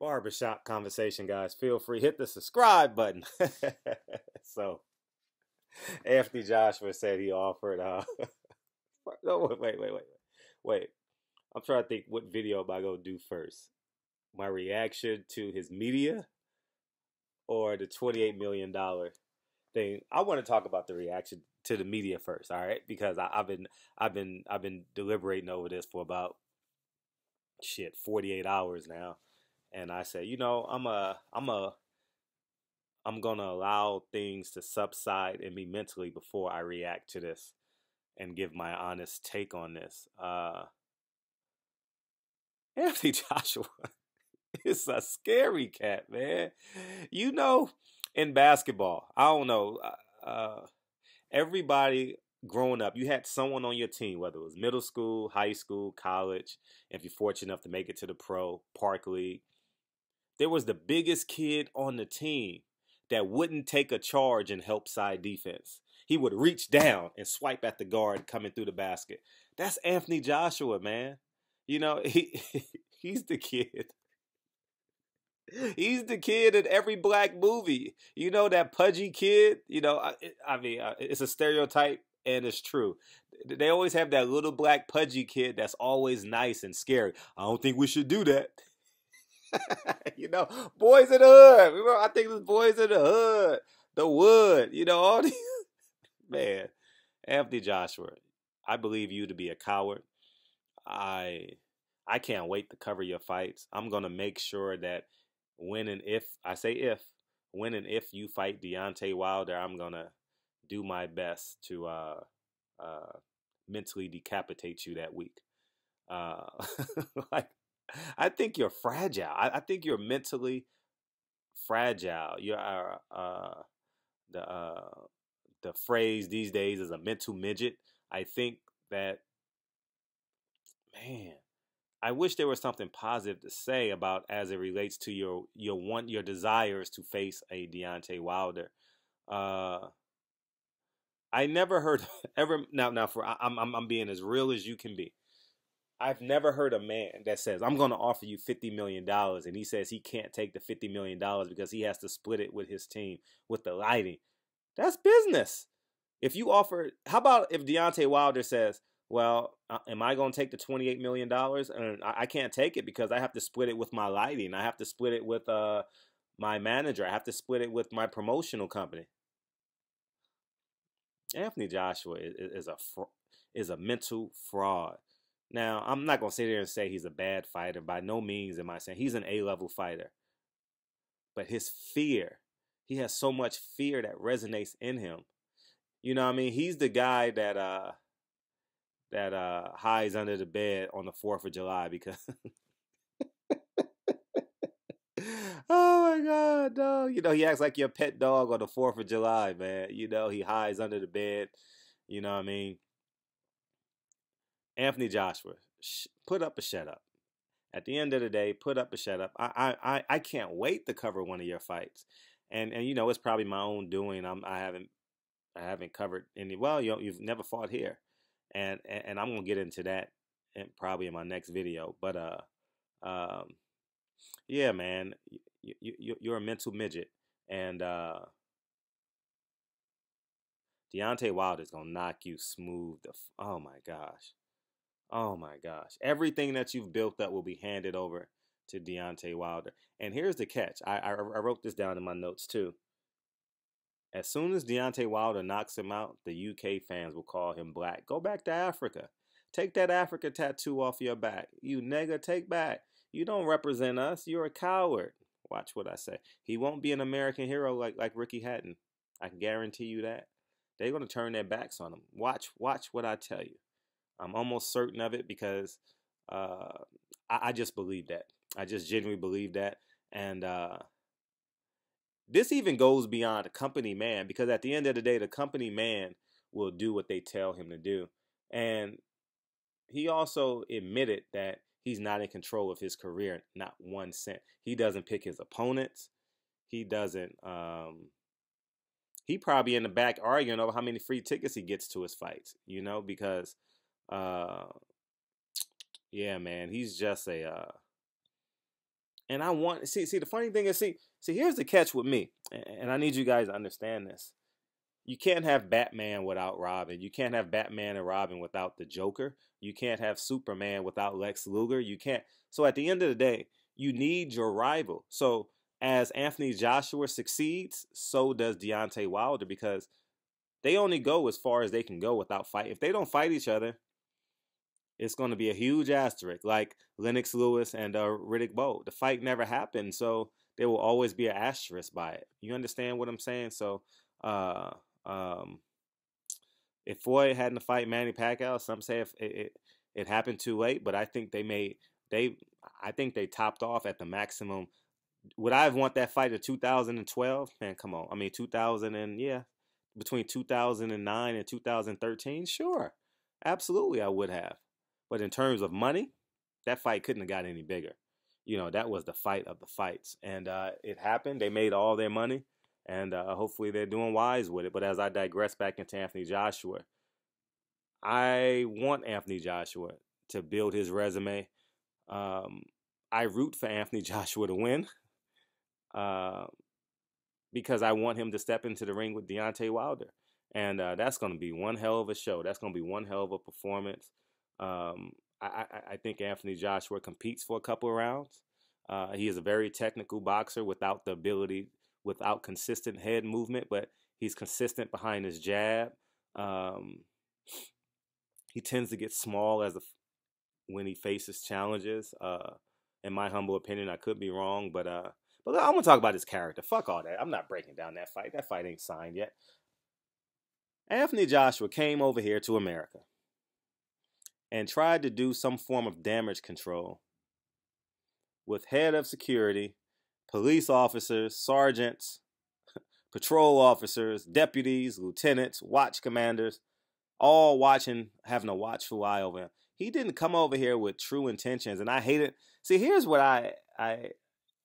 Barbershop conversation, guys. Feel free, hit the subscribe button. So, Anthony Joshua said he offered. No, wait. I'm trying to think what video am I gonna do first. My reaction to his media or the $28 million thing. I want to talk about the reaction to the media first, all right? Because I've been deliberating over this for about 48 hours now, and I said, I'm gonna allow things to subside in me mentally before I react to this and give my honest take on this. Anthony Joshua is a scary cat, man. You know, in basketball, I don't know. Everybody growing up, you had someone on your team, whether it was middle school, high school, college, if you're fortunate enough to make it to the pro, park league. There was the biggest kid on the team that wouldn't take a charge and help side defense. He would reach down and swipe at the guard coming through the basket. That's Anthony Joshua, man. You know, he's the kid. He's the kid in every black movie. You know that pudgy kid. It's a stereotype and it's true. They always have that little black pudgy kid that's always nice and scary. I don't think we should do that. Boys in the hood. Remember, I think it was Boys in the Hood, The Wood. All these man. Anthony Joshua, I believe you to be a coward. I I can't wait to cover your fights. I'm gonna make sure that when and if I say if when and if you fight Deontay Wilder, I'm gonna do my best to uh, mentally decapitate you that week. Uh, like I think you're fragile. I think you're mentally fragile. You're the uh, the phrase these days is a mental midget. I think that man. I wish there was something positive to say about as it relates to your desires to face a Deontay Wilder. Uh, I never heard ever now for I'm being as real as you can be. I've never heard a man that says I'm going to offer you $50 million, and he says he can't take the $50 million because he has to split it with his team with the lighting. That's business. If you offer, how about if Deontay Wilder says, "Well, am I going to take the $28 million? And I can't take it because I have to split it with my lighting. I have to split it with my manager. I have to split it with my promotional company." Anthony Joshua is a mental fraud. Now, I'm not going to sit there and say he's a bad fighter. By no means am I saying he's an A-level fighter. But his fear, he has so much fear that resonates in him. You know what I mean? He's the guy that hides under the bed on the 4th of July because oh my God, no. He acts like your pet dog on the 4th of July, man. He hides under the bed. You know what I mean? Anthony Joshua, put up or shut up. At the end of the day, put up or shut up. I can't wait to cover one of your fights, and it's probably my own doing. I haven't covered any. Well, you've never fought here, and I'm gonna get into that probably in my next video. But um, yeah, man, you're a mental midget, and Deontay Wilder's gonna knock you smooth. Oh my gosh. Oh my gosh. Everything that you've built up will be handed over to Deontay Wilder. And here's the catch. I wrote this down in my notes too. As soon as Deontay Wilder knocks him out, the UK fans will call him black. Go back to Africa. Take that Africa tattoo off your back. You nigga, take back. You don't represent us. You're a coward. Watch what I say. He won't be an American hero like Ricky Hatton. I can guarantee you that. They're going to turn their backs on him. Watch what I tell you. I'm almost certain of it because uh, I just believe that. I just genuinely believe that. And this even goes beyond a company man because at the end of the day, the company man will do what they tell him to do. And he also admitted that he's not in control of his career, not 1 cent. He doesn't pick his opponents. He doesn't. He probably in the back arguing over how many free tickets he gets to his fights. Because uh, yeah, man, he's just And I want see the funny thing is see here's the catch with me, and I need you guys to understand this. You can't have Batman without Robin. You can't have Batman and Robin without the Joker. You can't have Superman without Lex Luger. You can't. So at the end of the day, you need your rival. So as Anthony Joshua succeeds, so does Deontay Wilder, because they only go as far as they can go without fight. If they don't fight each other, it's going to be a huge asterisk, like Lennox Lewis and Riddick Bowe. The fight never happened, so there will always be an asterisk by it. You understand what I'm saying? So, uh, um, if Floyd hadn't fight Manny Pacquiao, some say if it happened too late, but I think they I think they topped off at the maximum. Would I have want that fight in 2012? Man, come on. I mean, 2000 and yeah, between 2009 and 2013, sure, absolutely, I would have. But in terms of money, that fight couldn't have got any bigger. You know, that was the fight of the fights, and it happened. They made all their money, and hopefully they're doing wise with it. But as I digress back into Anthony Joshua, I want Anthony Joshua to build his resume. Um, I root for Anthony Joshua to win, uh, because I want him to step into the ring with Deontay Wilder, and that's going to be one hell of a show. That's going to be one hell of a performance. Um, I think Anthony Joshua competes for a couple of rounds. He is a very technical boxer without the ability, without consistent head movement, but he's consistent behind his jab. Um, he tends to get small when he faces challenges. In my humble opinion, I could be wrong, but I'm gonna talk about his character. Fuck all that. I'm not breaking down that fight. That fight ain't signed yet. Anthony Joshua came over here to America and tried to do some form of damage control with head of security, police officers, sergeants, patrol officers, deputies, lieutenants, watch commanders, all watching, having a watchful eye over him. He didn't come over here with true intentions, and I hate it. See, here's what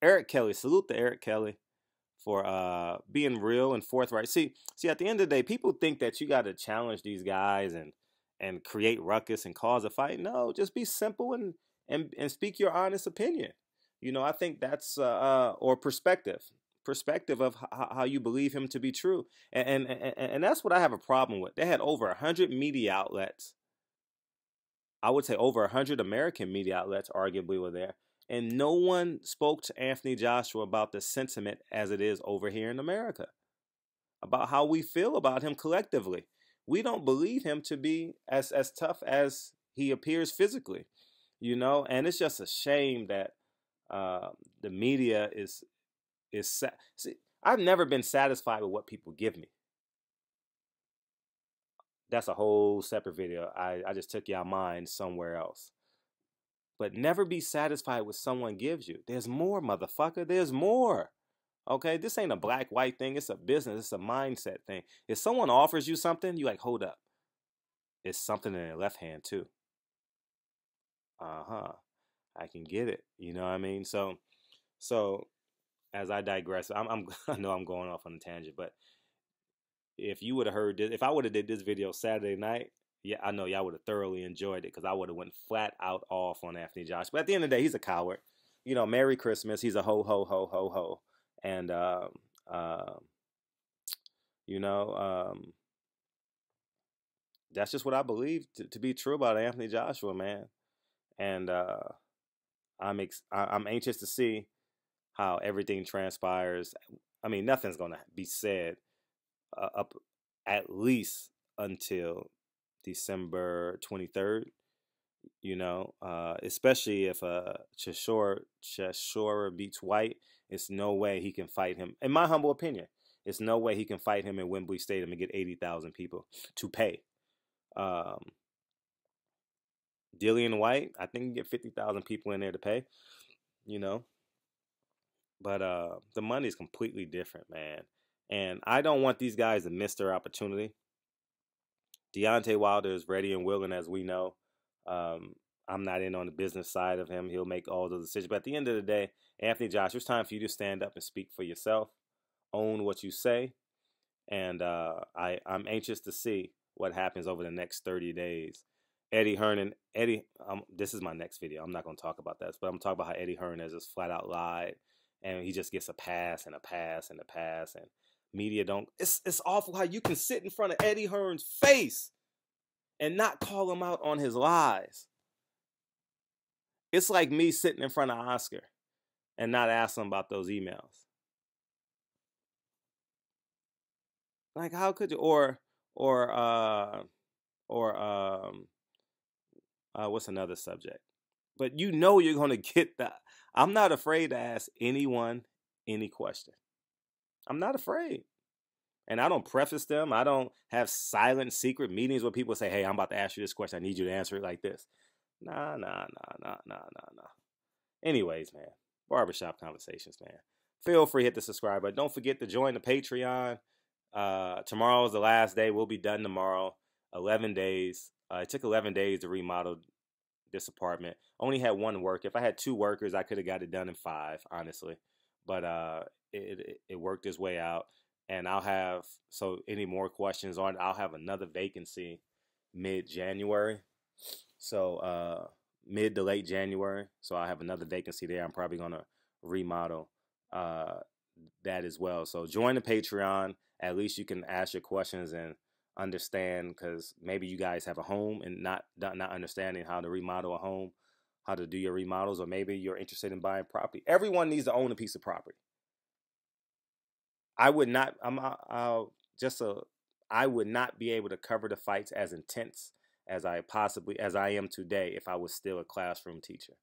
Eric Kelly, salute to Eric Kelly for being real and forthright. See, at the end of the day, people think that you got to challenge these guys and create ruckus and cause a fight. No, just be simple and speak your honest opinion. You know, I think that's or perspective of how you believe him to be true, and that's what I have a problem with. They had over 100 media outlets. I would say over 100 American media outlets arguably were there, and no one spoke to Anthony Joshua about the sentiment as it is over here in America, about how we feel about him collectively. We don't believe him to be as tough as he appears physically, you know, and it's just a shame that the media see, I've never been satisfied with what people give me. That's a whole separate video. I just took y'all mind somewhere else. But never be satisfied with someone gives you. There's more, motherfucker. There's more. Okay, this ain't a black white thing. It's a business. It's a mindset thing. If someone offers you something, you like, hold up. It's something in their left hand too. Uh-huh. I can get it. You know what I mean? So as I digress, I know I'm going off on a tangent, but if you would have heard this, if I would have did this video Saturday night, yeah, I know y'all would have thoroughly enjoyed it because I would have went flat out off on Anthony Josh. But at the end of the day, he's a coward. You know, Merry Christmas. He's a ho ho ho ho ho, and uh, you know, that's just what I believe to be true about Anthony Joshua, man. And I'm anxious to see how everything transpires. I mean, nothing's gonna be said up at least until December 23rd. You know, especially if Chisora beats White, it's no way he can fight him. In my humble opinion, it's no way he can fight him in Wembley Stadium and get 80,000 people to pay. Um, Dillian White, I think you can get 50,000 people in there to pay. You know, but the money is completely different, man. And I don't want these guys to miss their opportunity. Deontay Wilder is ready and willing, as we know. I'm not in on the business side of him. He'll make all those decisions. But at the end of the day, Anthony Joshua, it's time for you to stand up and speak for yourself. Own what you say. And I'm anxious to see what happens over the next 30 days. Eddie Hearn, Eddie. This is my next video. I'm not gonna talk about that, but I'm talking about how Eddie Hearn has just flat out lied, and he just gets a pass and a pass and a pass, and media don't. It's awful how you can sit in front of Eddie Hearn's face and not call him out on his lies. It's like me sitting in front of Oscar and not ask him about those emails. Like, how could you? Or what's another subject? But you know you're gonna get that. I'm not afraid to ask anyone any question. I'm not afraid. And I don't preface them. I don't have silent secret meetings where people say, hey, I'm about to ask you this question. I need you to answer it like this. Nah. Anyways, man, barbershop conversations, man. Feel free to hit the subscribe button. Don't forget to join the Patreon. Tomorrow is the last day. We'll be done tomorrow. 11 days. It took 11 days to remodel this apartment. Only had one worker. If I had 2 workers, I could have got it done in 5, honestly. But it worked its way out. And I'll have, so any more questions on it, I'll have another vacancy mid-January. So mid to late January. So I have another vacancy there. I'm probably going to remodel that as well. So join the Patreon. At least you can ask your questions and understand, because maybe you guys have a home and not understanding how to remodel a home, how to do your remodels, or maybe you're interested in buying property. Everyone needs to own a piece of property. I would not. I would not be able to cover the fights as intense as I am today if I was still a classroom teacher.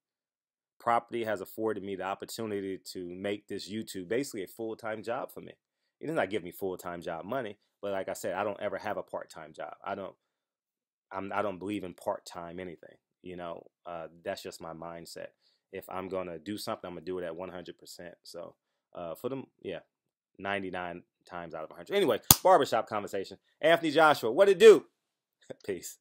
Property has afforded me the opportunity to make this YouTube basically a full-time job for me. It does not give me full-time job money, but like I said, I don't ever have a part-time job. I don't believe in part-time anything. You know, that's just my mindset. If I'm gonna do something, I'm gonna do it at 100%. So for them, yeah. 99 times out of 100. Anyway, barbershop conversation. Anthony Joshua, what it do? Peace.